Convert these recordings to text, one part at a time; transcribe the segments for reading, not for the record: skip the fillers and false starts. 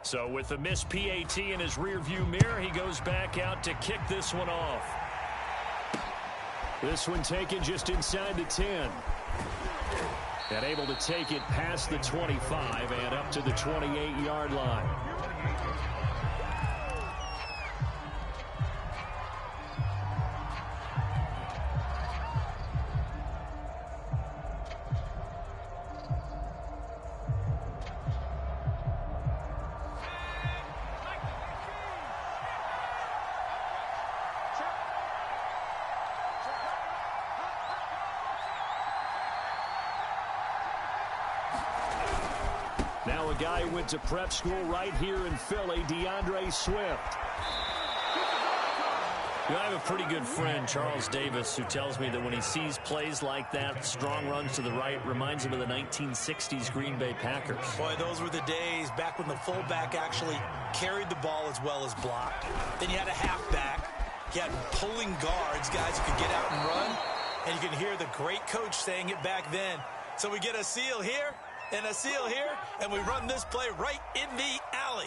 So with the missed PAT in his rearview mirror, he goes back out to kick this one off. This one taken just inside the 10. And able to take it past the 25 and up to the 28-yard line. Now a guy who went to prep school right here in Philly, DeAndre Swift. You know, I have a pretty good friend, Charles Davis, who tells me that when he sees plays like that, strong runs to the right, reminds him of the 1960s Green Bay Packers. Boy, those were the days back when the fullback actually carried the ball as well as blocked. Then you had a halfback. You had pulling guards, guys who could get out and run. And you can hear the great coach saying it back then. So we get a seal here and a seal here, and we run this play right in the alley.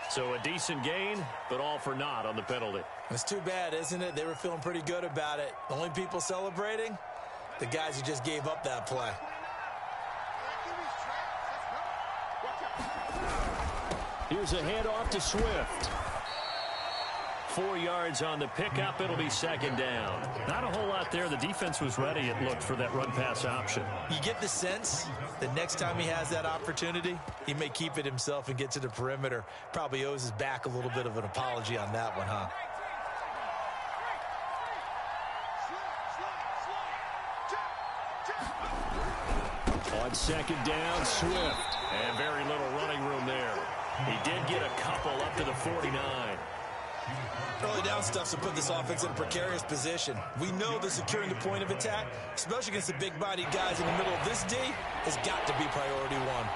So a decent gain, but all for naught on the penalty. It's too bad, isn't it? They were feeling pretty good about it. The only people celebrating, the guys who just gave up that play. Here's a handoff to Swift. 4 yards on the pickup. It'll be second down. Not a whole lot there. The defense was ready, it looked, for that run-pass option. You get the sense that next time he has that opportunity, he may keep it himself and get to the perimeter. Probably owes his back a little bit of an apology on that one, huh? On second down, Swift. And very little running room there. He did get a couple up to the 49. Early down stuff to put this offense in a precarious position. We know that securing the point of attack, especially against the big-bodied guys in the middle of this D, has got to be priority one.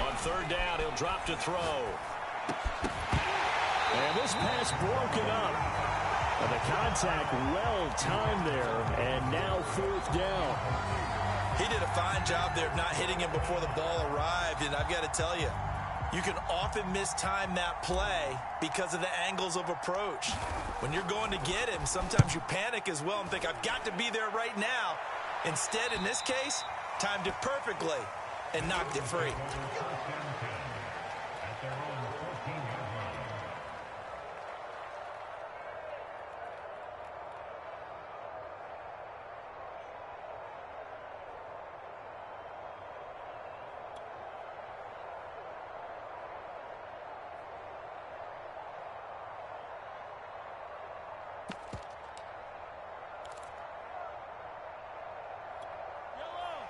On third down, he'll drop to throw. And this pass broken up. And the contact well-timed there, and now fourth down. He did a fine job there of not hitting him before the ball arrived, and I've got to tell you, you can often mistime that play because of the angles of approach. When you're going to get him, sometimes you panic as well and think, I've got to be there right now. Instead, in this case, timed it perfectly and knocked it free.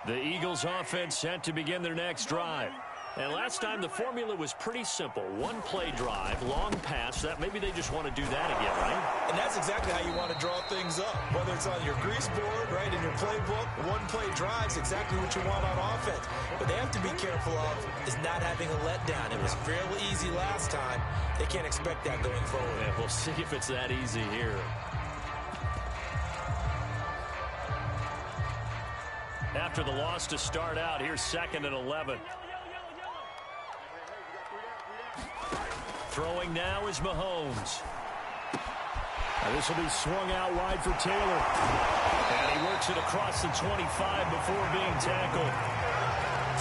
The Eagles offense set to begin their next drive. And last time the formula was pretty simple. One play drive, long pass. That maybe they just want to do that again, right? And that's exactly how you want to draw things up. Whether it's on your grease board, right, in your playbook, one play drive's exactly what you want on offense. What they have to be careful of is not having a letdown. It was fairly easy last time. They can't expect that going forward. Yeah, we'll see if it's that easy here. After the loss to start out, here's 2nd and 11. Throwing now is Mahomes. Now this will be swung out wide for Taylor. And he works it across the 25 before being tackled.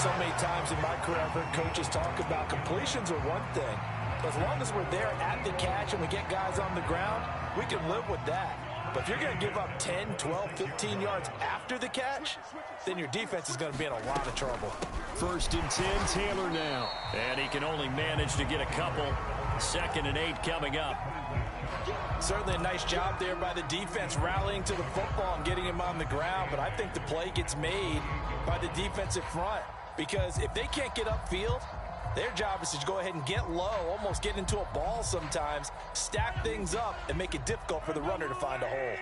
So many times in my career, I've heard coaches talk about completions are one thing. As long as we're there at the catch and we get guys on the ground, we can live with that. But if you're going to give up 10, 12, 15 yards after the catch, then your defense is going to be in a lot of trouble. 1st and 10, Taylor now. And he can only manage to get a couple. 2nd and 8 coming up. Certainly a nice job there by the defense rallying to the football and getting him on the ground. But I think the play gets made by the defensive front. Because if they can't get upfield, their job is to go ahead and get low, almost get into a ball sometimes, stack things up, and make it difficult for the runner to find a hole.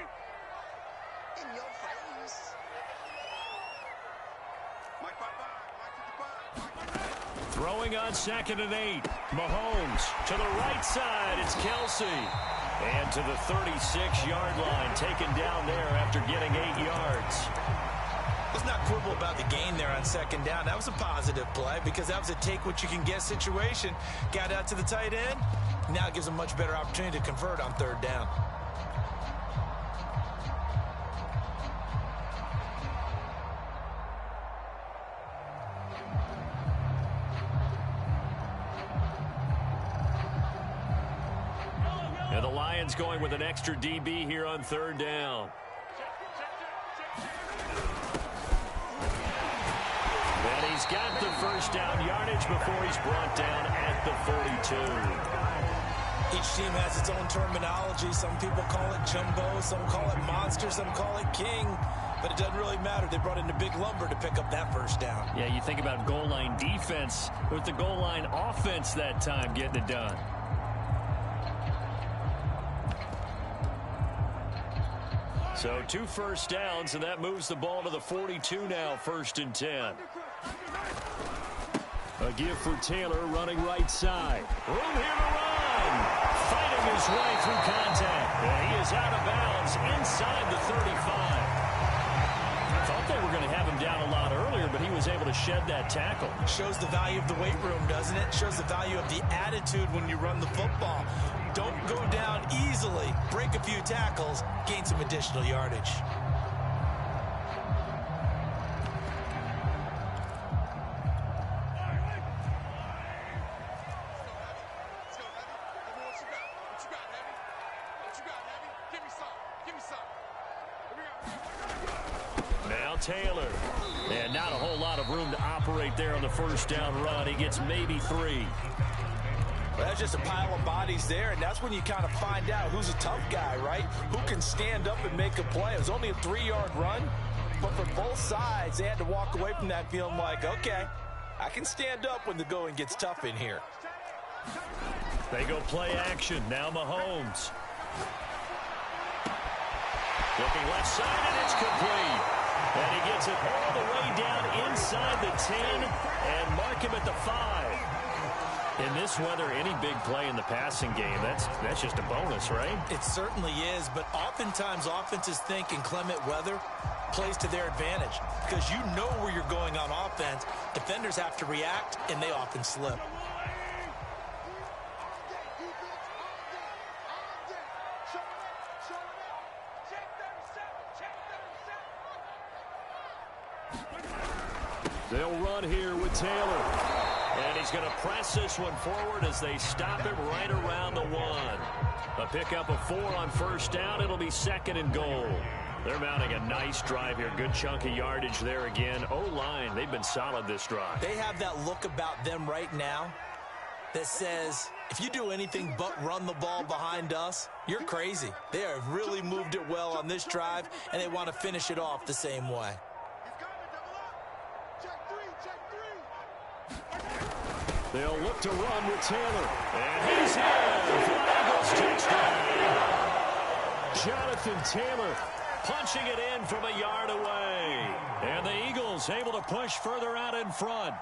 Throwing on 2nd and 8. Mahomes to the right side. It's Kelsey. And to the 36-yard line, taken down there after getting 8 yards. Let's not quibble about the gain there on second down. That was a positive play because that was a take-what-you-can-get situation. Got out to the tight end. Now it gives a much better opportunity to convert on third down. And the Lions going with an extra DB here on third down. And he's got the first down yardage before he's brought down at the 42. Each team has its own terminology. Some people call it jumbo, some call it monster, some call it king. But it doesn't really matter. They brought in the big lumber to pick up that first down. Yeah, you think about goal line defense with the goal line offense that time getting it done. So 2 first downs, and that moves the ball to the 42 now, 1st and 10. A give for Taylor running right side. Room here to run. Fighting his way through contact. And he is out of bounds inside the 35. Thought they were going to have him down a lot earlier, but he was able to shed that tackle. Shows the value of the weight room, doesn't it? Shows the value of the attitude when you run the football. Don't go down easily. Break a few tackles. Gain some additional yardage. Taylor. And not a whole lot of room to operate there on the first down run. He gets maybe 3. Well, that's just a pile of bodies there, and that's when you kind of find out who's a tough guy, right? Who can stand up and make a play. It was only a 3-yard run, but for both sides, they had to walk away from that feeling like, okay, I can stand up when the going gets tough in here. They go play action. Now Mahomes. Looking left side, and it's complete. And he gets it all the way down inside the 10 and mark him at the 5. In this weather, any big play in the passing game, that's just a bonus, right? It certainly is, but oftentimes offenses think inclement weather plays to their advantage because you know where you're going on offense. Defenders have to react, and they often slip. They'll run here with Taylor. And he's going to press this one forward as they stop him right around the 1. A pickup of 4 on first down. It'll be 2nd and goal. They're mounting a nice drive here. Good chunk of yardage there again. O-line, they've been solid this drive. They have that look about them right now that says, if you do anything but run the ball behind us, you're crazy. They have really moved it well on this drive, and they want to finish it off the same way. They'll look to run with Taylor. And he's in for an Eagles touchdown. Jonathan Taylor punching it in from a yard away. And the Eagles able to push further out in front.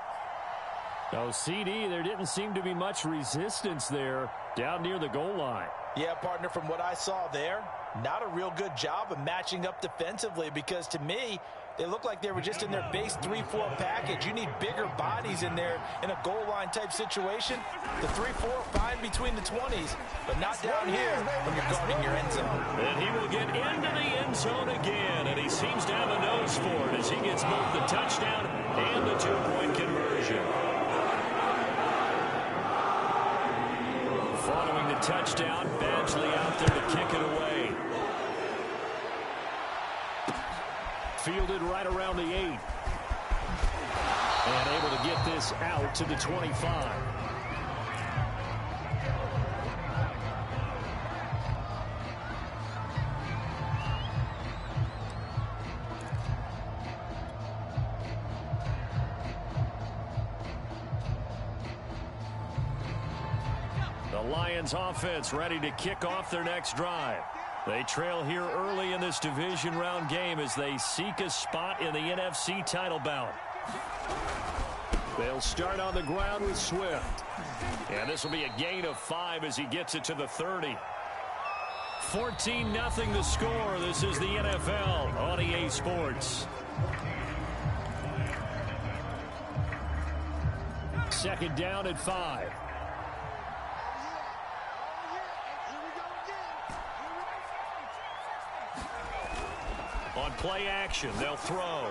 Oh, CD, there didn't seem to be much resistance there down near the goal line. Yeah, partner, from what I saw there, not a real good job of matching up defensively because to me, they look like they were just in their base 3-4 package. You need bigger bodies in there in a goal line type situation. The 3-4 fine between the 20s, but not down here when you're guarding your end zone. And he will get into the end zone again, and he seems to have a nose for it as he gets both the touchdown and the 2-point conversion. Following the touchdown, Badgley out there to kick it away. Fielded right around the 8. And able to get this out to the 25. The Lions offense ready to kick off their next drive. They trail here early in this division round game as they seek a spot in the NFC title bout. They'll start on the ground with Swift. And this will be a gain of 5 as he gets it to the 30. 14-0 the score. This is the NFL on EA Sports. Second down at 5. On play action, they'll throw.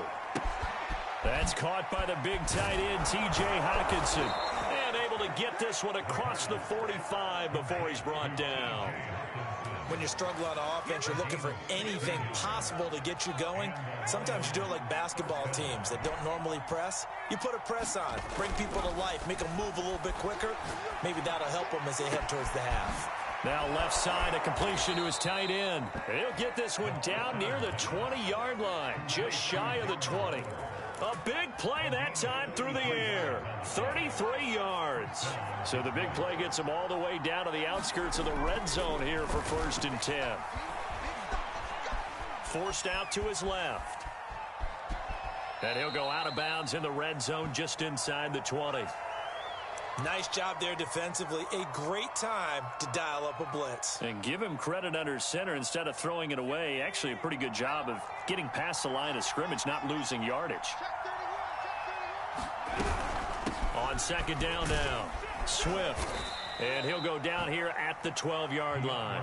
That's caught by the big tight end, T.J. Hockenson. And able to get this one across the 45 before he's brought down. When you struggle on offense, you're looking for anything possible to get you going. Sometimes you do it like basketball teams that don't normally press. You put a press on, bring people to life, make them move a little bit quicker. Maybe that'll help them as they head towards the half. Now left side, a completion to his tight end. And he'll get this one down near the 20-yard line, just shy of the 20. A big play that time through the air. 33 yards. So the big play gets him all the way down to the outskirts of the red zone here for 1st and 10. Forced out to his left. And he'll go out of bounds in the red zone just inside the 20. Nice job there defensively. A great time to dial up a blitz. And give him credit under center instead of throwing it away. Actually a pretty good job of getting past the line of scrimmage, not losing yardage. On second down now, Swift. And he'll go down here at the 12-yard line.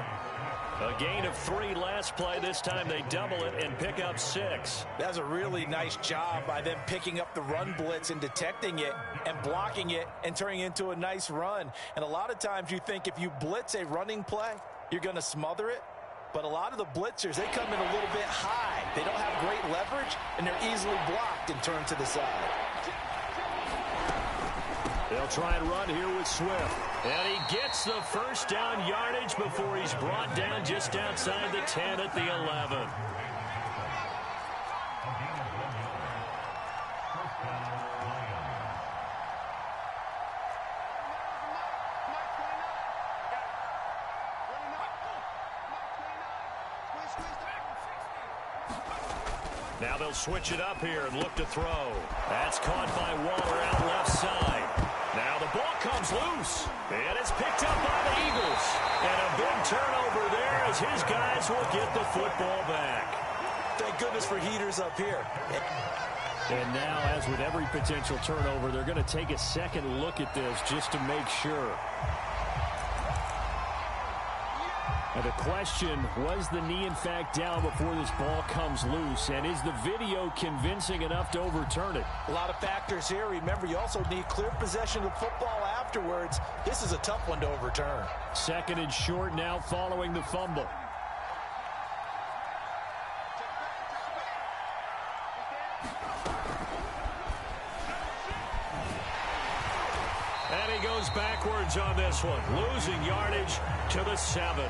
A gain of 3 last play. This time they double it and pick up 6. That's a really nice job by them picking up the run blitz and detecting it and blocking it and turning it into a nice run. And a lot of times you think if you blitz a running play, you're going to smother it. But a lot of the blitzers, they come in a little bit high. They don't have great leverage, and they're easily blocked and turned to the side. They'll try and run here with Swift. And he gets the first down yardage before he's brought down just outside the 10 at the 11. Now they'll switch it up here and look to throw. That's caught by Waller out left side. Now the ball comes loose, and it's picked up by the Eagles. And a big turnover there as his guys will get the football back. Thank goodness for heaters up here. And now, as with every potential turnover, they're going to take a second look at this just to make sure. And the question, was the knee in fact down before this ball comes loose? And is the video convincing enough to overturn it? A lot of factors here. Remember, you also need clear possession of football afterwards. This is a tough one to overturn. Second and short now following the fumble. And he goes backwards on this one, losing yardage to the 7.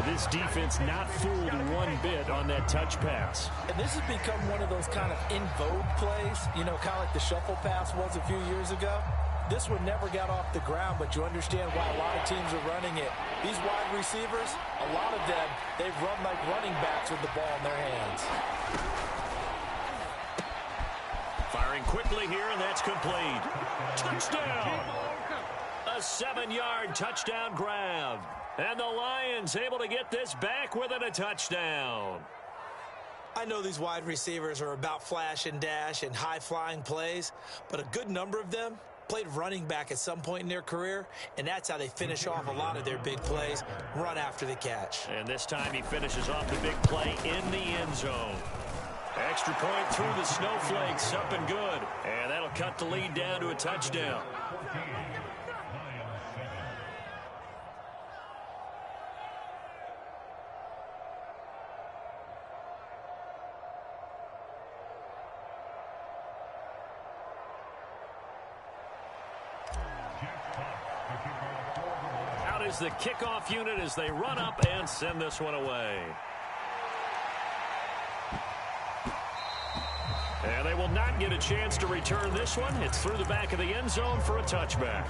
This defense not fooled one bit on that touch pass. And this has become one of those kind of in vogue plays, you know, kind of like the shuffle pass was a few years ago. This one never got off the ground, but you understand why a lot of teams are running it. These wide receivers, a lot of them, they've run like running backs with the ball in their hands. Firing quickly here, and that's complete. Touchdown! A 7-yard touchdown grab. And the Lions able to get this back within a touchdown. I know these wide receivers are about flash and dash and high-flying plays, but a good number of them played running back at some point in their career, and that's how they finish off a lot of their big plays, run after the catch. And this time he finishes off the big play in the end zone. Extra point through the snowflakes, up and good. And that'll cut the lead down to a touchdown. Out is the kickoff unit as they run up and send this one away. And they will not get a chance to return this one. It's through the back of the end zone for a touchback.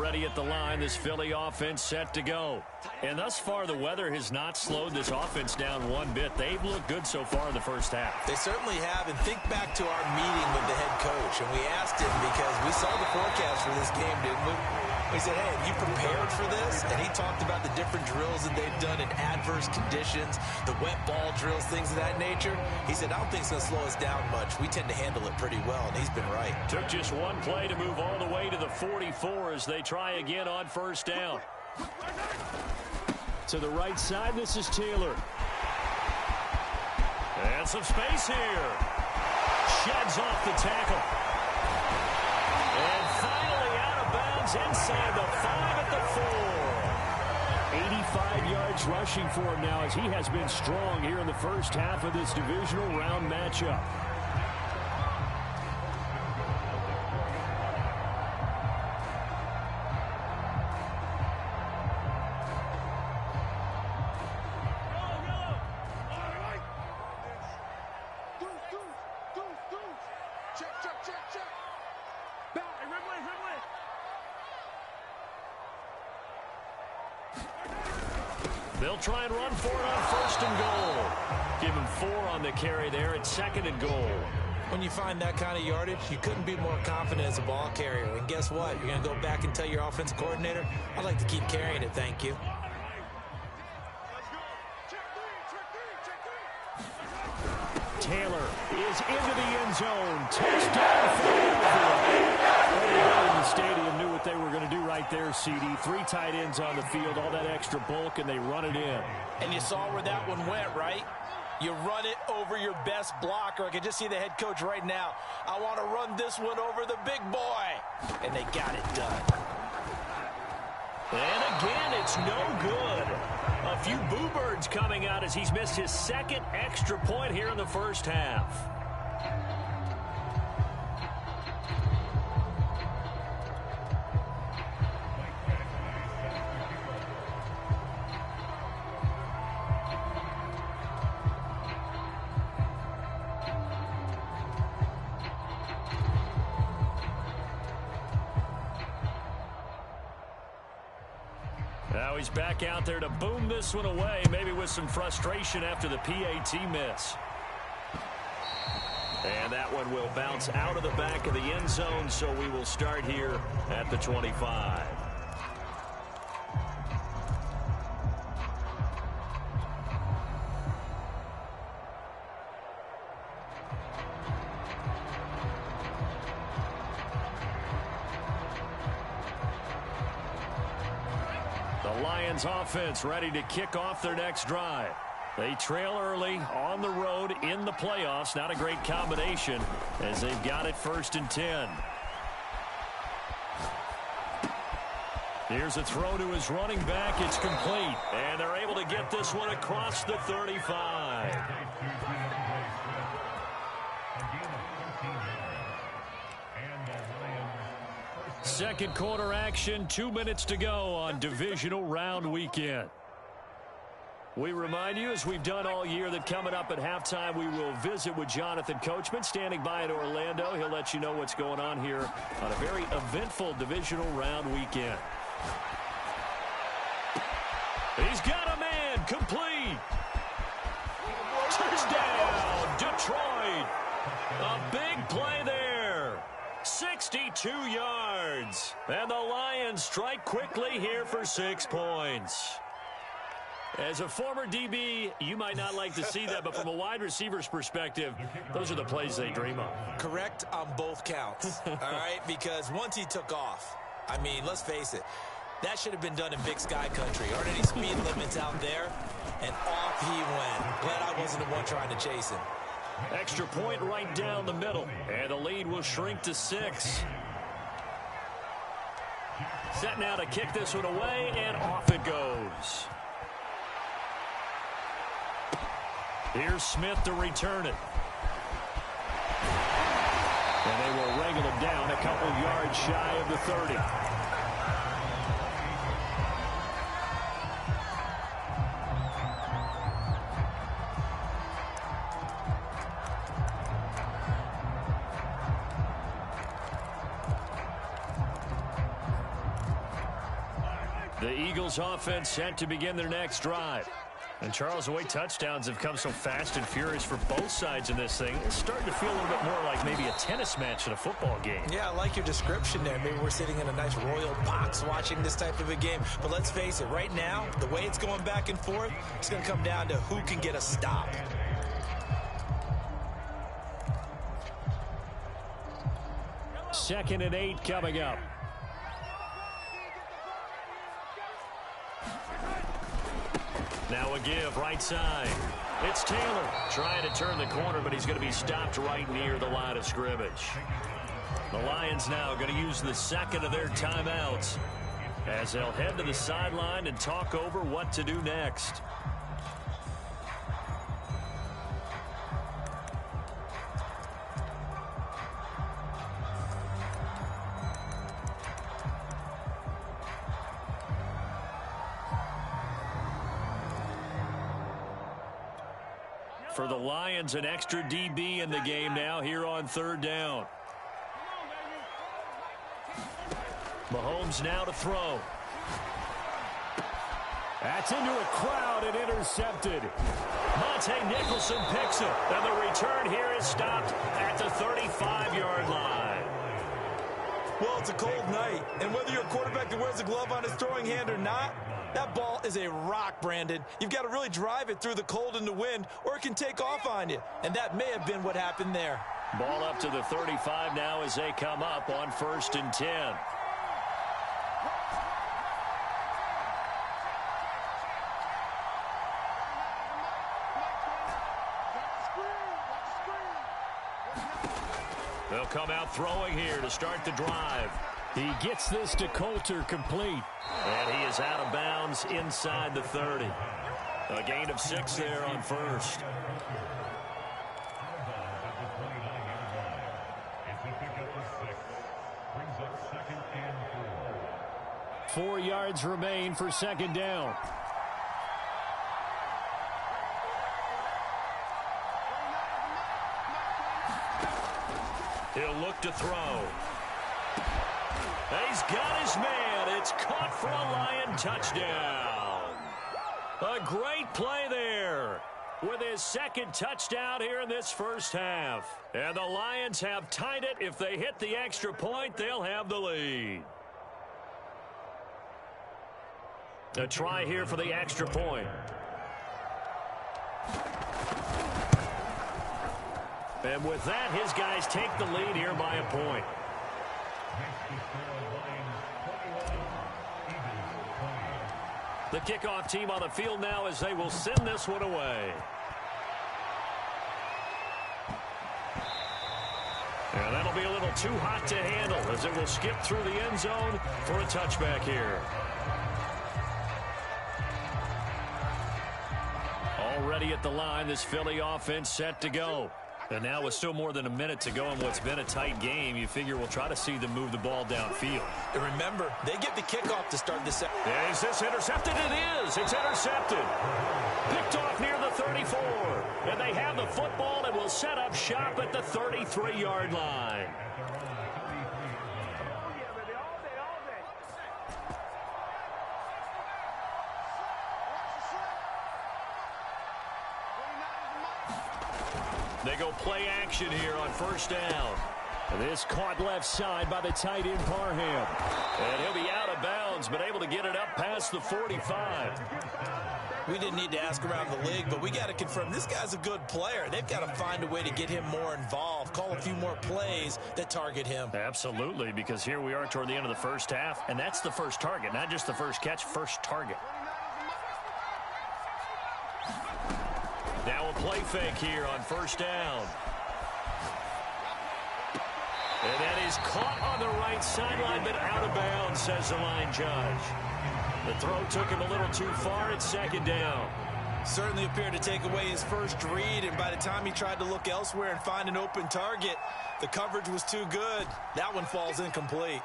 ready at the line. This Philly offense set to go. And thus far, the weather has not slowed this offense down one bit. They've looked good so far in the first half. They certainly have. And think back to our meeting with the head coach. And we asked him because we saw the forecast for this game, didn't we? We said, hey, have you prepared for this? And he talked about the different drills that they've done in adverse conditions, the wet ball drills, things of that nature. He said, I don't think it's going to slow us down much. We tend to handle it pretty well, and he's been right. Took just one play to move all the way to the 44 as they try again on first down. To the right side, this is Taylor. And some space here. Sheds off the tackle. And finally out of bounds inside the 5 at the 4. 85 yards rushing for him now as he has been strong here in the first half of this divisional round matchup. They'll try and run for it on first and goal. Give him 4 on the carry there at second and goal. When you find that kind of yardage, you couldn't be more confident as a ball carrier. And guess what? You're going to go back and tell your offensive coordinator, I'd like to keep carrying it, thank you. Taylor is into the end zone. Touchdown Philadelphia. Everybody in the stadium knew what they were going to do right there, CD. 3 tight ends on the field, all that extra bulk, and they run it in. And you saw where that one went, right? You run it over your best blocker. I can just see the head coach right now. I want to run this one over the big boy. And they got it done. And again, it's no good. A few boo birds coming out as he's missed his second extra point here in the first half. Now he's back out there to boom this one away, maybe with some frustration after the PAT miss. And that one will bounce out of the back of the end zone, so we will start here at the 25. Lions offense ready to kick off their next drive. They trail early on the road in the playoffs. Not a great combination as they've got it first and 10. Here's a throw to his running back. It's complete. And they're able to get this one across the 35. Second quarter action, 2 minutes to go on divisional round weekend. We remind you, as we've done all year, that coming up at halftime, we will visit with Jonathan Coachman, standing by in Orlando. He'll let you know what's going on here on a very eventful divisional round weekend. He's got a man, complete. Touchdown, Detroit. A big play there. 62 yards. And the Lions strike quickly here for 6 points. As a former DB, you might not like to see that, but from a wide receiver's perspective, those are the plays they dream of. Correct on both counts, all right? Because once he took off, I mean, let's face it, that should have been done in Big Sky country. Aren't any speed limits out there? And off he went. Glad I wasn't the one trying to chase him. Extra point right down the middle. And the lead will shrink to 6. Set now to kick this one away, and off it goes. Here's Smith to return it. And they will wrangle him down a couple yards shy of the 30. The Eagles offense set to begin their next drive. And Charles, the way touchdowns have come so fast and furious for both sides in this thing, it's starting to feel a little bit more like maybe a tennis match in a football game. Yeah, I like your description there. Maybe we're sitting in a nice royal box watching this type of a game. But let's face it, right now, the way it's going back and forth, it's going to come down to who can get a stop. Second and 8 coming up. Now a give right side. It's Taylor trying to turn the corner, but he's going to be stopped right near the line of scrimmage. The Lions now going to use the second of their timeouts as they'll head to the sideline and talk over what to do next. For the Lions, an extra DB in the game now here on third down. Mahomes now to throw. That's into a crowd and intercepted. Monte Nicholson picks it, and the return here is stopped at the 35-yard line. Well, it's a cold night, and whether you're a quarterback that wears a glove on his throwing hand or not, that ball is a rock, Brandon. You've got to really drive it through the cold and the wind, or it can take off on you. And that may have been what happened there. Ball up to the 35 now as they come up on 1st and 10. They'll come out throwing here to start the drive. He gets this to Coulter complete. And he is out of bounds inside the 30. A gain of 6 there on first. 4 yards remain for second down. He'll look to throw. He's got his man. It's caught for a Lion touchdown. A great play there with his second touchdown here in this first half. And the Lions have tied it. If they hit the extra point, they'll have the lead. A try here for the extra point. And with that, his guys take the lead here by a point. The kickoff team on the field now as they will send this one away. And that'll be a little too hot to handle as it will skip through the end zone for a touchback here. Already at the line, this Philly offense set to go. And now with still more than a minute to go in what's been a tight game, you figure we'll try to see them move the ball downfield. And remember, they get the kickoff to start this. Is this intercepted? It is. It's intercepted. Picked off near the 34. And they have the football and will set up shop at the 33-yard line. They go play action here on first down. This caught left side by the tight end Parham. And he'll be out of bounds, but able to get it up past the 45. We didn't need to ask around the league, but we got to confirm this guy's a good player. They've got to find a way to get him more involved, call a few more plays that target him. Absolutely, because here we are toward the end of the first half, and that's the first target, not just the first catch, first target. Now a play fake here on first down. And that is caught on the right sideline, but out of bounds, says the line judge. The throw took him a little too far at second down. Certainly appeared to take away his first read, and by the time he tried to look elsewhere and find an open target, the coverage was too good. That one falls incomplete.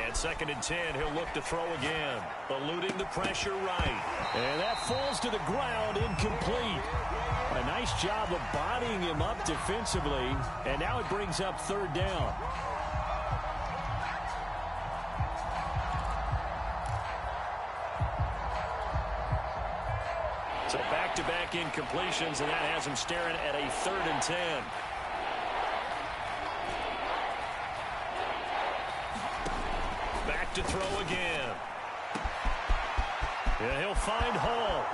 And 2nd and 10, he'll look to throw again, eluding the pressure right. And that falls to the ground, incomplete. A nice job of bodying him up defensively, and now it brings up third down. back-to-back incompletions, and that has him staring at a 3rd and 10. Back to throw again. Yeah, he'll find Hall.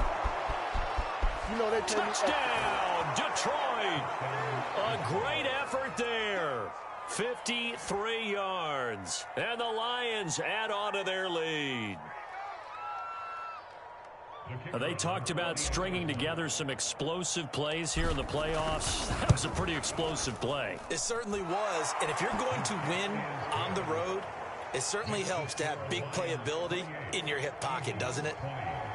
You know, Touchdown, Detroit. A great effort there. 53 yards. And the Lions add on to their lead. They talked about stringing together some explosive plays here in the playoffs. That was a pretty explosive play. It certainly was. And if you're going to win on the road, it certainly helps to have big playability in your hip pocket, doesn't it?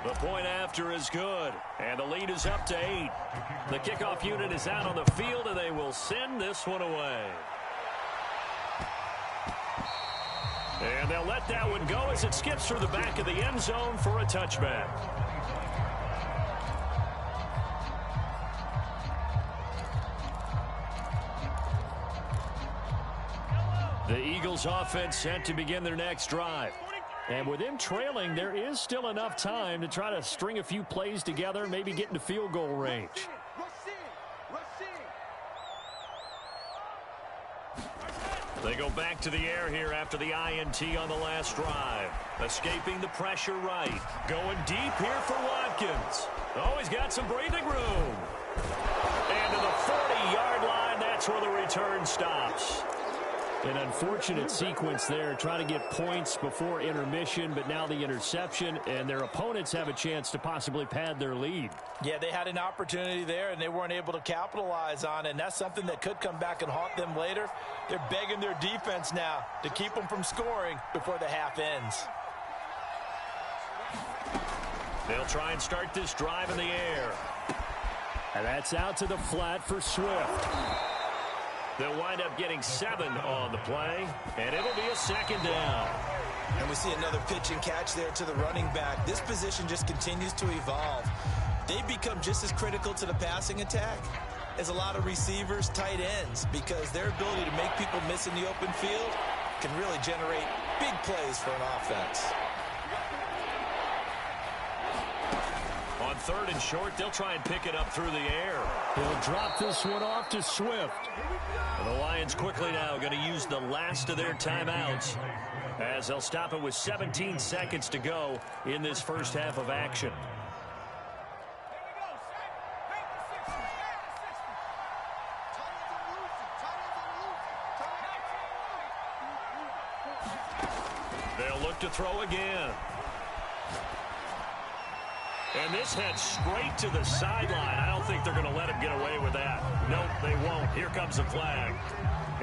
The point after is good, and the lead is up to 8. The kickoff unit is out on the field, and they will send this one away. And they'll let that one go as it skips through the back of the end zone for a touchback. The Eagles offense set to begin their next drive. And with them trailing, there is still enough time to try to string a few plays together, maybe get into field goal range. They go back to the air here after the INT on the last drive. Escaping the pressure right. Going deep here for Watkins. Oh, he's got some breathing room. And to the 40-yard line, that's where the return stops. An unfortunate sequence there, trying to get points before intermission, but now the interception, and their opponents have a chance to possibly pad their lead. Yeah, they had an opportunity there, and they weren't able to capitalize on it, and that's something that could come back and haunt them later. They're begging their defense now to keep them from scoring before the half ends. They'll try and start this drive in the air. And that's out to the flat for Swift. They'll wind up getting 7 on the play, and it'll be a 2nd down. And we see another pitch and catch there to the running back. This position just continues to evolve. They become just as critical to the passing attack as a lot of receivers, tight ends, because their ability to make people miss in the open field can really generate big plays for an offense. On 3rd and short, they'll try and pick it up through the air. He'll drop this one off to Swift. And the Lions quickly now going to use the last of their timeouts as they'll stop it with 17 seconds to go in this first half of action. They'll look to throw again. And this heads straight to the sideline. I don't think they're going to let him get away with that. Nope, they won't. Here comes a flag.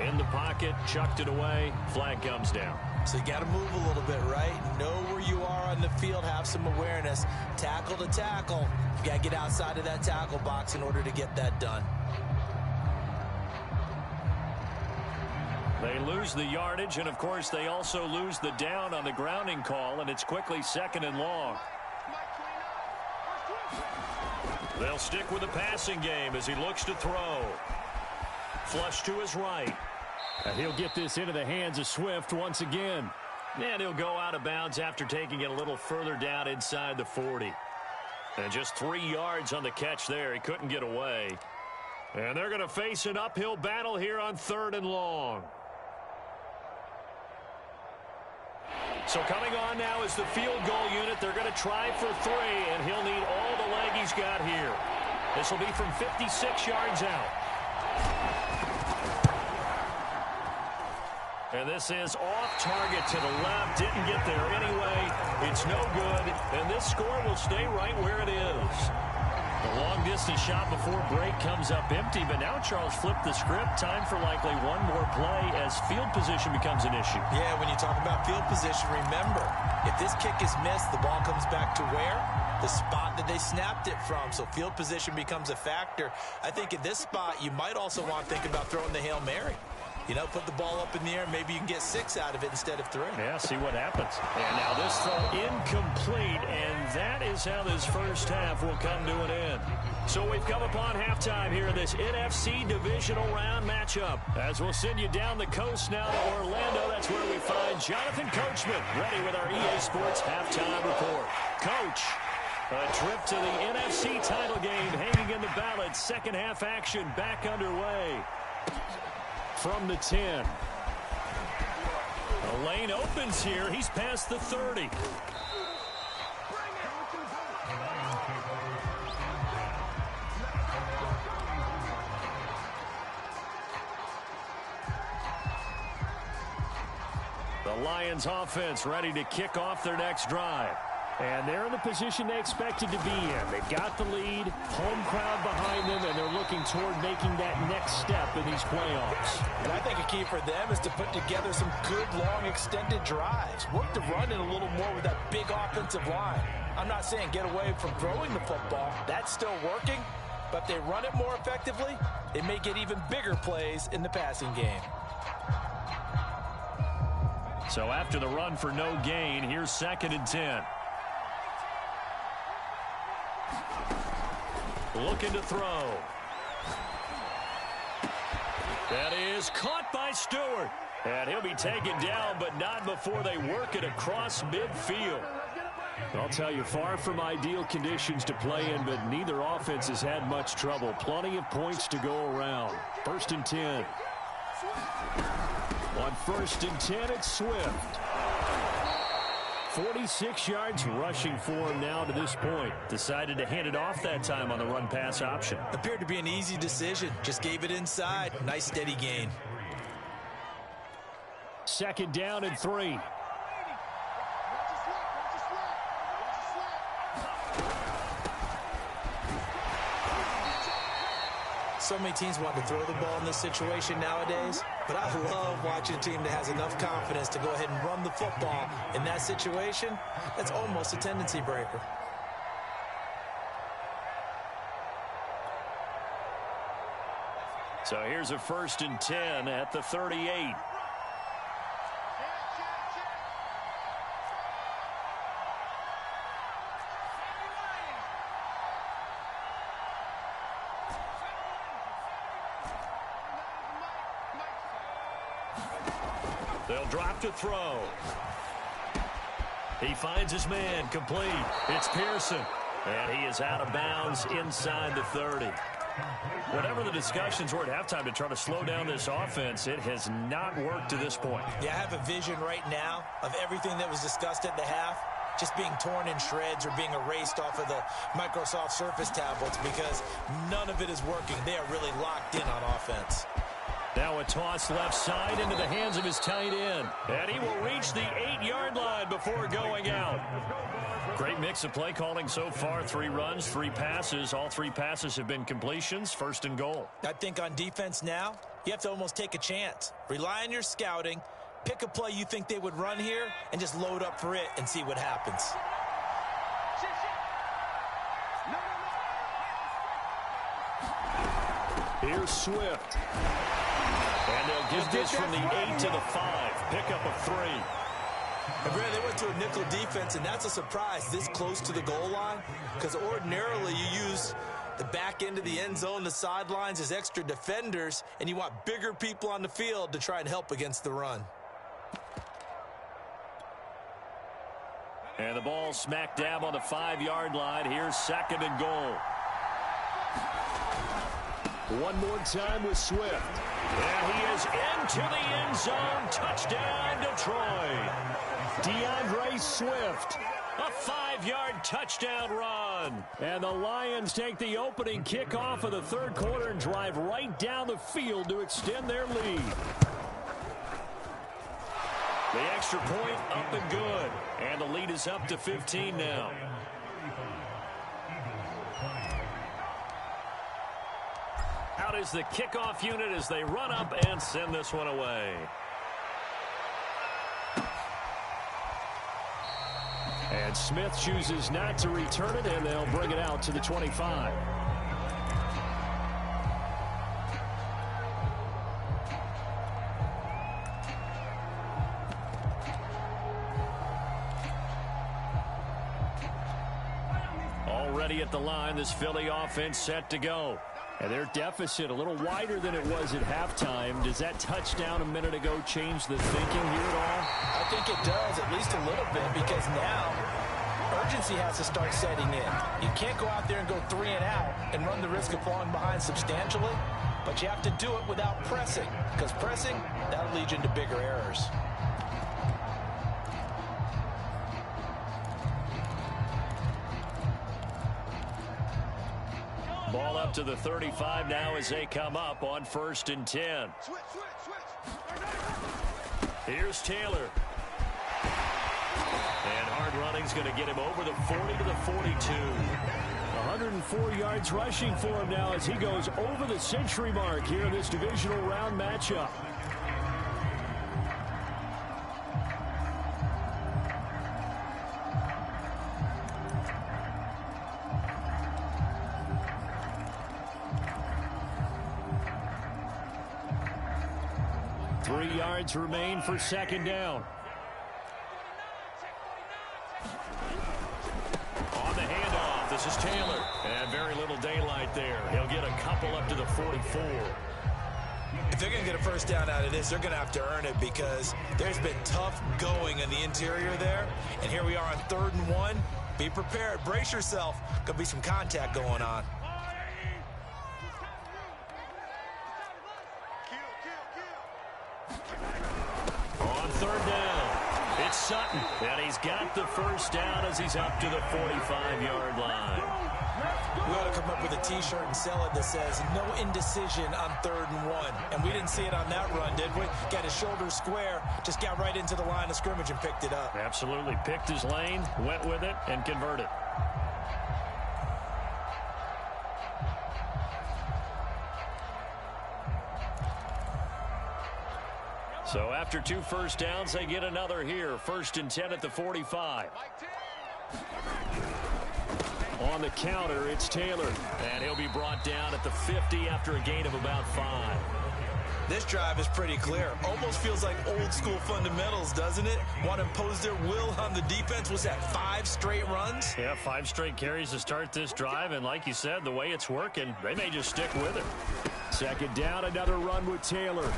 In the pocket, chucked it away. Flag comes down. So you got to move a little bit, right? Know where you are on the field. Have some awareness. Tackle to tackle. You got to get outside of that tackle box in order to get that done. They lose the yardage, and, of course, they also lose the down on the grounding call, and it's quickly 2nd and long. They'll stick with the passing game as he looks to throw. Flush to his right. And he'll get this into the hands of Swift once again. And he'll go out of bounds after taking it a little further down inside the 40. And just 3 yards on the catch there. He couldn't get away. And they're going to face an uphill battle here on 3rd and long. So coming on now is the field goal unit. They're going to try for 3, and he'll need all the leg he's got here. This will be from 56 yards out. And this is off target to the left. Didn't get there anyway. It's no good, and this score will stay right where it is. The long-distance shot before break comes up empty, but now Charles flipped the script. Time for likely one more play as field position becomes an issue. Yeah, when you talk about field position, remember, if this kick is missed, the ball comes back to where? The spot that they snapped it from. So field position becomes a factor. I think in this spot, you might also want to think about throwing the Hail Mary. You know, put the ball up in the air. Maybe you can get 6 out of it instead of 3. Yeah, see what happens. And now this throw incomplete, and that is how this first half will come to an end. So we've come upon halftime here in this NFC divisional round matchup. As we'll send you down the coast now to Orlando, that's where we find Jonathan Coachman ready with our EA Sports halftime report. Coach. A trip to the NFC title game hanging in the balance. Second half action back underway. From the 10. The lane opens here. He's past the 30. The Lions offense ready to kick off their next drive. And they're in the position they expected to be in. They've got the lead, home crowd behind them, and they're looking toward making that next step in these playoffs. And I think a key for them is to put together some good, long, extended drives. Work the run in a little more with that big offensive line. I'm not saying get away from throwing the football. That's still working. But if they run it more effectively, they may get even bigger plays in the passing game. So after the run for no gain, here's 2nd and 10. Looking to throw. That is caught by Stewart. And he'll be taken down, but not before they work it across midfield. I'll tell you, far from ideal conditions to play in, but neither offense has had much trouble. Plenty of points to go around. 1st and 10. On 1st and 10, it's Swift. 46 yards rushing for him now to this point. Decided to hand it off that time on the run-pass option. Appeared to be an easy decision. Just gave it inside. Nice steady gain. 2nd down and 3. So many teams want to throw the ball in this situation nowadays, but I love watching a team that has enough confidence to go ahead and run the football in that situation. That's almost a tendency breaker. So here's a 1st and 10 at the 38. They'll drop to throw. He finds his man, complete. It's Pearson. And he is out of bounds inside the 30. Whatever the discussions were at halftime to try to slow down this offense, it has not worked to this point. Yeah, I have a vision right now of everything that was discussed at the half just being torn in shreds or being erased off of the Microsoft Surface tablets because none of it is working. They are really locked in on offense. Now a toss left side into the hands of his tight end. And he will reach the 8-yard line before going out. Great mix of play calling so far. 3 runs, 3 passes. All 3 passes have been completions. 1st and goal. I think on defense now, you have to almost take a chance. Rely on your scouting. Pick a play you think they would run here and just load up for it and see what happens. Here's Swift. And they'll get this from the 8 to the 5. Pickup of 3. And Brad, they went to a nickel defense, and that's a surprise this close to the goal line because ordinarily you use the back end of the end zone, the sidelines as extra defenders, and you want bigger people on the field to try and help against the run. And the ball smack dab on the 5-yard line. Here's 2nd and goal. One more time with Swift. And he is into the end zone. Touchdown, Detroit. DeAndre Swift. A 5-yard touchdown run. And the Lions take the opening kickoff of the 3rd quarter and drive right down the field to extend their lead. The extra point up and good. And the lead is up to 15 now. Out is the kickoff unit as they run up and send this one away. And Smith chooses not to return it, and they'll bring it out to the 25. Already at the line, this Philly offense set to go. And their deficit a little wider than it was at halftime. Does that touchdown a minute ago change the thinking here at all? I think it does, at least a little bit, because now urgency has to start setting in. You can't go out there and go 3 and out and run the risk of falling behind substantially, but you have to do it without pressing, because pressing, that'll lead you into bigger errors. Ball up to the 35 now as they come up on 1st and 10. Here's Taylor. And hard running's going to get him over the 40 to the 42. 104 yards rushing for him now as he goes over the century mark here in this divisional round matchup. Remain for 2nd down. On the handoff, this is Taylor. And very little daylight there. He'll get a couple up to the 44. If they're going to get a first down out of this, they're going to have to earn it, because there's been tough going in the interior there. And here we are on 3rd and 1. Be prepared. Brace yourself. Going to be some contact going on. On 3rd down, it's Sutton, and he's got the first down as he's up to the 45-yard line. We ought to come up with a T-shirt and sell it that says, no indecision on 3rd and 1. And we didn't see it on that run, did we? Got his shoulders square, just got right into the line of scrimmage and picked it up. Absolutely. Picked his lane, went with it, and converted. So after 2 first downs, they get another here. 1st and 10 at the 45. On the counter, it's Taylor. And he'll be brought down at the 50 after a gain of about 5. This drive is pretty clear. Almost feels like old school fundamentals, doesn't it? Want to impose their will on the defense. Was that 5 straight runs? Yeah, 5 straight carries to start this drive. And like you said, the way it's working, they may just stick with it. 2nd down, another run with Taylor.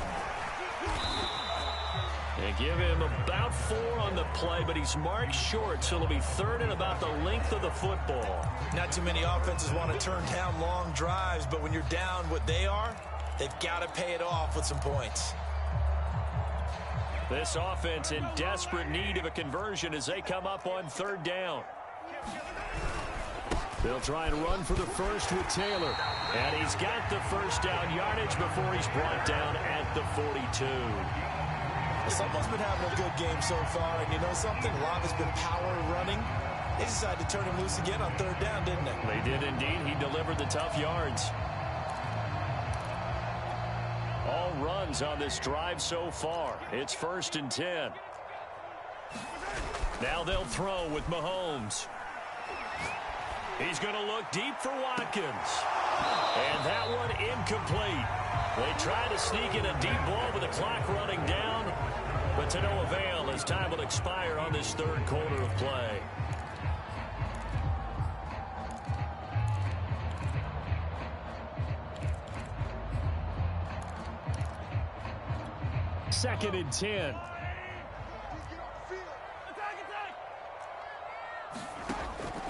They give him about 4 on the play, but he's marked short, so it'll be 3rd and about the length of the football. Not too many offenses want to turn down long drives, but when you're down what they are, they've got to pay it off with some points. This offense in desperate need of a conversion as they come up on 3rd down. They'll try and run for the first with Taylor. And he's got the first down yardage before he's brought down at the 42. Someone's been having a good game so far, and you know something? A lot has been power running. They decided to turn him loose again on 3rd down, didn't they? They did indeed. He delivered the tough yards. All runs on this drive so far. It's 1st and 10. Now they'll throw with Mahomes. He's going to look deep for Watkins. And that one incomplete. They try to sneak in a deep ball with the clock running down, but to no avail as time will expire on this 3rd quarter of play. Second and 10.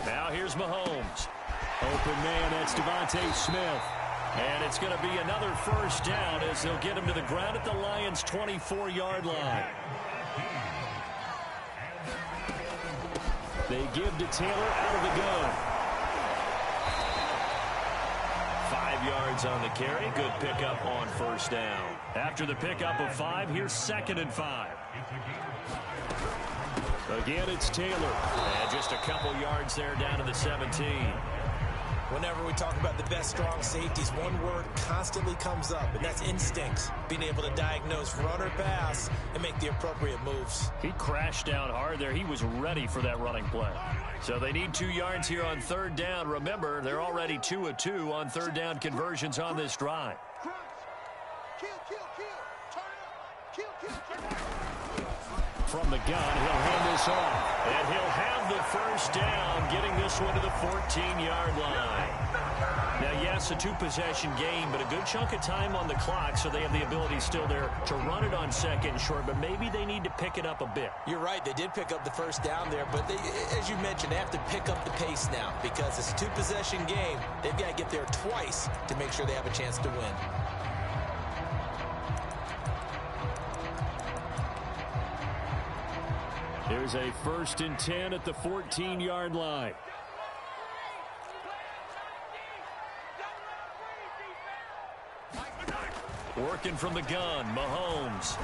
Now here's Mahomes. Open man, that's Devontae Smith. And it's going to be another first down as they'll get him to the ground at the Lions' 24-yard line. They give to Taylor out of the gun. 5 yards on the carry. Good pickup on first down. After the pickup of 5, here's 2nd and 5. Again, it's Taylor. And just a couple yards there down to the 17. Whenever we talk about the best strong safeties, one word constantly comes up, and that's instincts. Being able to diagnose run or pass and make the appropriate moves. He crashed down hard there. He was ready for that running play. So they need 2 yards here on 3rd down. Remember, they're already 2 of 2 on 3rd down conversions on this drive. From the gun, he'll hand this off. And he'll have the first down, getting this one to the 14-yard line. Now, yes, a two-possession game, but a good chunk of time on the clock, so they have the ability still there to run it on second and short, but maybe they need to pick it up a bit. You're right. They did pick up the first down there, but they, as you mentioned, they have to pick up the pace now because it's a two-possession game. They've got to get there twice to make sure they have a chance to win. There's a 1st and 10 at the 14-yard line. Working from the gun, Mahomes.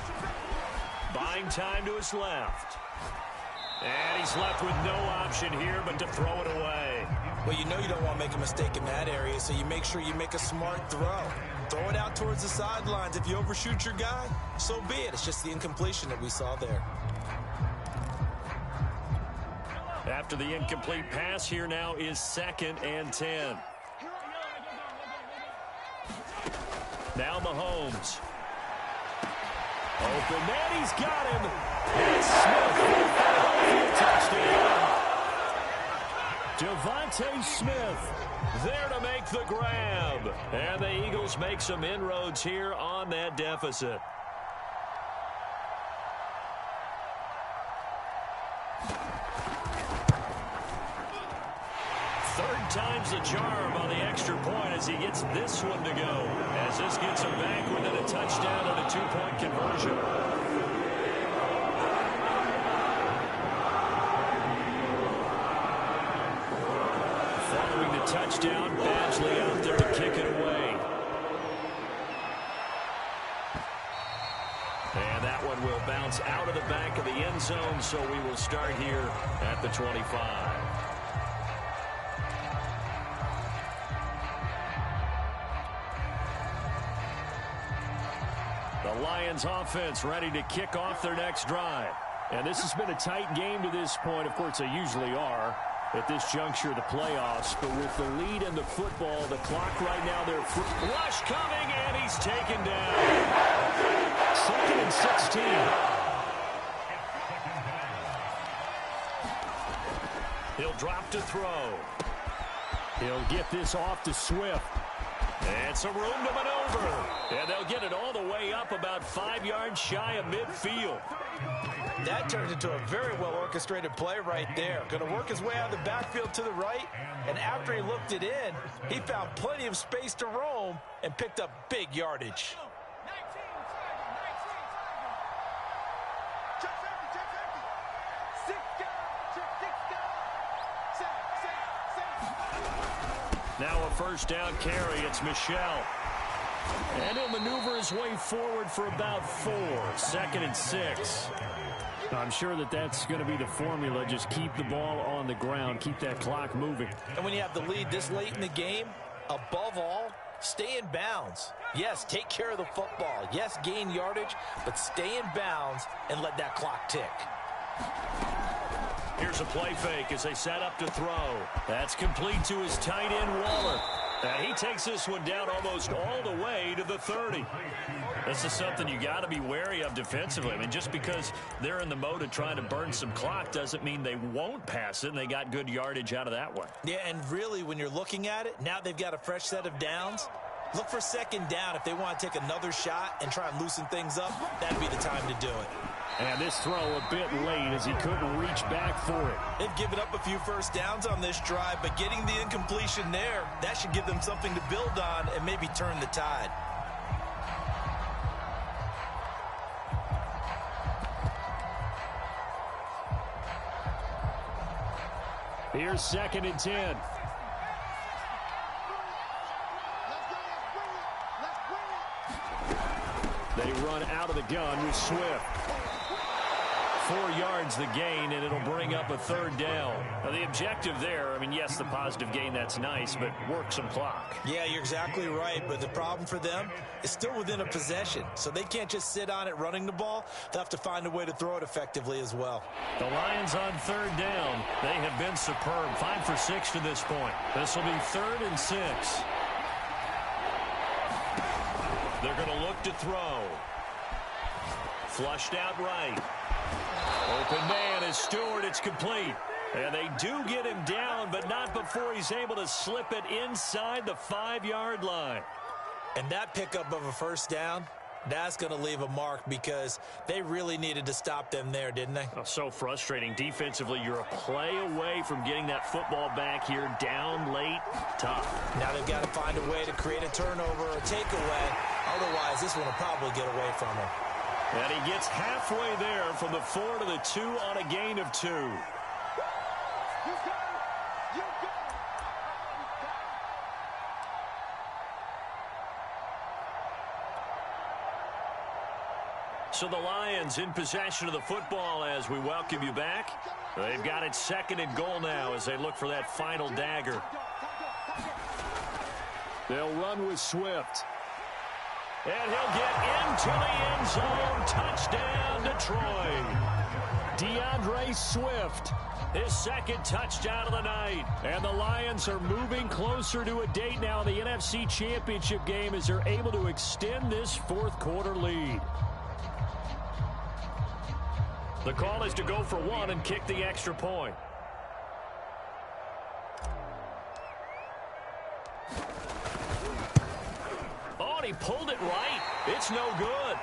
Buying time to his left. And he's left with no option here but to throw it away. Well, you know you don't want to make a mistake in that area, so you make sure you make a smart throw. Throw it out towards the sidelines. If you overshoot your guy, so be it. It's just the incompletion that we saw there. After the incomplete pass, here now is 2nd and 10. Now Mahomes. Open man, he's got him. And Smith for a touchdown. Devontae Smith there to make the grab. And the Eagles make some inroads here on that deficit. Third time's the charm on the extra point as he gets this one to go. As this gets him back within a touchdown and a 2-point conversion. Following the touchdown, Badgley out there to kick it away. And that one will bounce out of the back of the end zone, so we will start here at the 25. The Lions offense ready to kick off their next drive. And this has been a tight game to this point. Of course, they usually are at this juncture of the playoffs. But with the lead in the football, the clock right now, they're rush coming, and he's taken down. 2nd and 16. He'll drop to throw. He'll get this off to Swift. And some room to maneuver. And they'll get it all the way up about 5 yards shy of midfield. That turned into a very well-orchestrated play right there. Going to work his way out of the backfield to the right. And after he looked it in, he found plenty of space to roam and picked up big yardage. Now a 1st down carry. It's Michel. And he'll maneuver his way forward for about 4. 2nd and 6. I'm sure that's going to be the formula. Just keep the ball on the ground. Keep that clock moving. And when you have the lead this late in the game, above all, stay in bounds. Yes, take care of the football. Yes, gain yardage, but stay in bounds and let that clock tick. Here's a play fake as they set up to throw. That's complete to his tight end, Waller. He takes this one down almost all the way to the 30. This is something you got to be wary of defensively. I mean, just because they're in the mode of trying to burn some clock doesn't mean they won't pass it, and they got good yardage out of that one. Yeah, and really, when you're looking at it, now they've got a fresh set of downs. Look for 2nd down if they want to take another shot and try and loosen things up. That'd be the time to do it. And this throw a bit late as he couldn't reach back for it. They've given up a few 1st downs on this drive, but getting the incompletion there, that should give them something to build on and maybe turn the tide. Here's 2nd and 10. They run out of the gun with Swift. 4 yards the gain, and it'll bring up a 3rd down. Now, the objective there, I mean, yes, the positive gain, that's nice, but work some clock. Yeah, you're exactly right, but the problem for them is still within a possession, so they can't just sit on it running the ball. They'll have to find a way to throw it effectively as well. The Lions on 3rd down. They have been superb. 5 for 6 to this point. This will be 3rd and 6. They're going to look to throw. Flushed out right. Open man is Stewart. It's complete. And they do get him down, but not before he's able to slip it inside the 5-yard line. And that pickup of a first down, that's going to leave a mark because they really needed to stop them there, didn't they? Oh, so frustrating. Defensively, you're a play away from getting that football back here, down late, tough. Now they've got to find a way to create a turnover or a takeaway. Otherwise, this one will probably get away from him. And he gets halfway there from the 4 to the 2 on a gain of 2. So the Lions in possession of the football as we welcome you back. They've got it 2nd and goal now as they look for that final dagger. They'll run with Swift. And he'll get into the end zone. Touchdown, Detroit. DeAndre Swift. His 2nd touchdown of the night. And the Lions are moving closer to a date now in the NFC Championship game as they're able to extend this 4th quarter lead. The call is to go for 1 and kick the extra point. Oh, and he pulled it right. It's no good.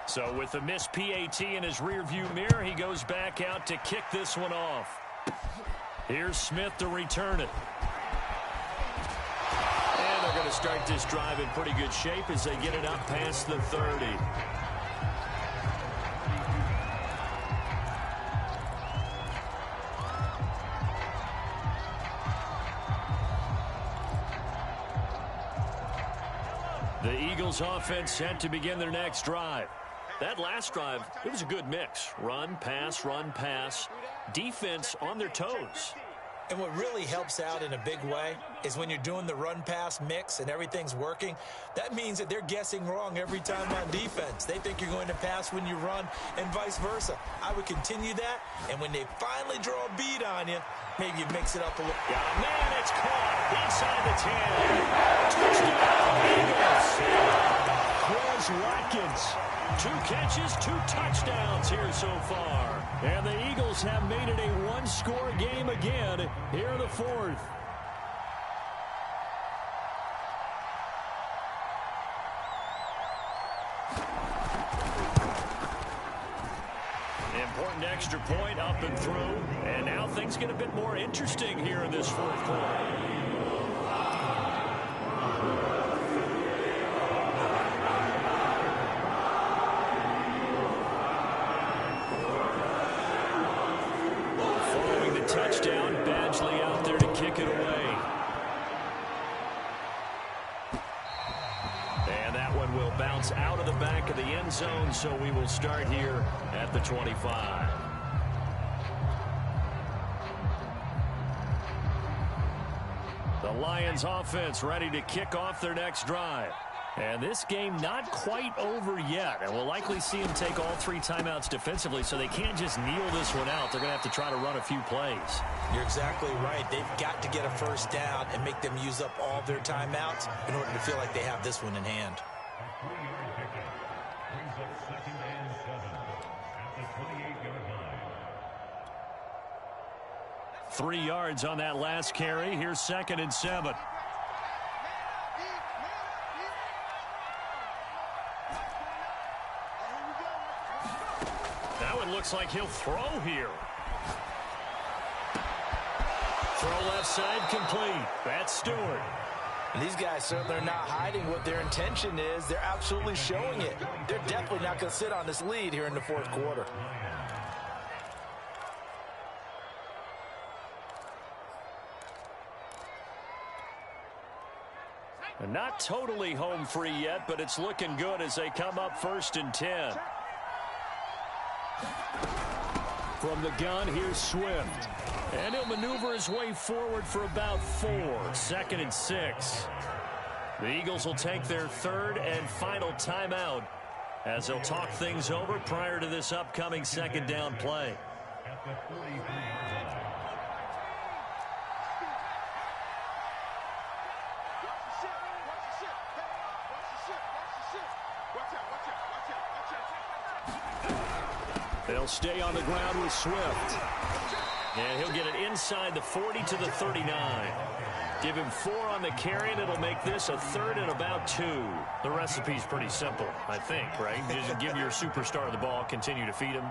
So with the missed PAT in his rearview mirror, he goes back out to kick this one off. Here's Smith to return it. And they're going to start this drive in pretty good shape as they get it up past the 30. The Eagles offense set to begin their next drive. That last drive, it was a good mix. Run, pass, run, pass. Defense on their toes. And what really helps out in a big way is when you're doing the run-pass mix and everything's working, that means that they're guessing wrong every time on defense. They think you're going to pass when you run and vice versa. I would continue that, and when they finally draw a bead on you, maybe you mix it up a little. Got a man, it's caught inside the 10. Touchdown, Eagles. Quez Watkins. 2 catches, 2 touchdowns here so far. And the Eagles have made it a one-score game again here in the 4th. Important extra point up and through. And now things get a bit more interesting here in this 4th quarter. Touchdown, Badgley out there to kick it away. And that one will bounce out of the back of the end zone, so we will start here at the 25. The Lions offense ready to kick off their next drive. And this game not quite over yet. And we'll likely see them take all 3 timeouts defensively, so they can't just kneel this one out. They're going to have to try to run a few plays. You're exactly right. They've got to get a first down and make them use up all of their timeouts in order to feel like they have this one in hand. 3 yards on that last carry. Here's 2nd and 7. That one looks like he'll throw here. Throw left side complete. That's Stewart. And these guys certainly are not hiding what their intention is. They're absolutely showing it. They're definitely not going to sit on this lead here in the 4th quarter. Not totally home free yet, but it's looking good as they come up 1st and 10. From the gun, here's Swift. And he'll maneuver his way forward for about 4. 2nd and 6. The Eagles will take their 3rd and final timeout as they'll talk things over prior to this upcoming 2nd down play. They'll stay on the ground with Swift. And he'll get it inside the 40 to the 39. Give him 4 on the carry, and it'll make this a 3rd and about 2. The recipe's pretty simple, I think, right? Just give your superstar the ball, continue to feed him.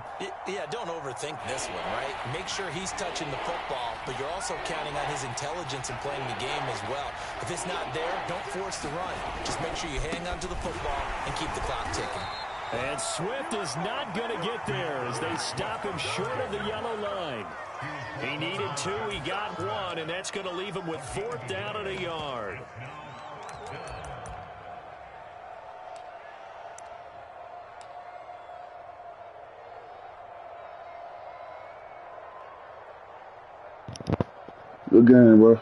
Yeah, don't overthink this one, right? Make sure he's touching the football, but you're also counting on his intelligence in playing the game as well. If it's not there, don't force the run. Just make sure you hang on to the football and keep the clock ticking. And Swift is not going to get there as they stop him short of the yellow line. He needed 2, he got 1, and that's going to leave him with 4th down and a yard. Good game, bro.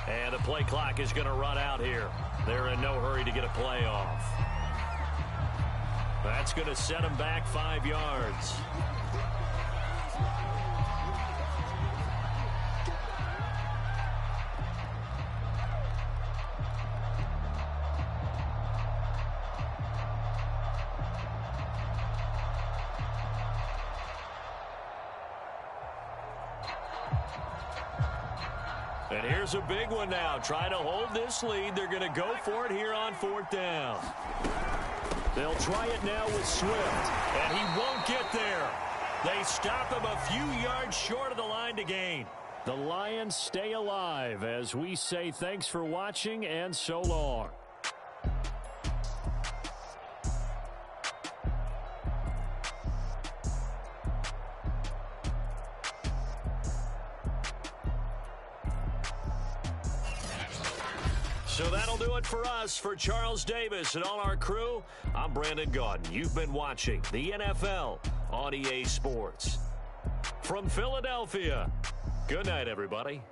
And the play clock is going to run out here. They're in no hurry to get a play off. That's going to set them back 5 yards. And here's a big one now. Trying to hold this lead. They're going to go for it here on 4th down. They'll try it now with Swift. And he won't get there. They stop him a few yards short of the line to gain. The Lions stay alive as we say thanks for watching and so long. So that'll do it for us. For Charles Davis and all our crew, I'm Brandon Gaudin. You've been watching the NFL on EA Sports. From Philadelphia, good night, everybody.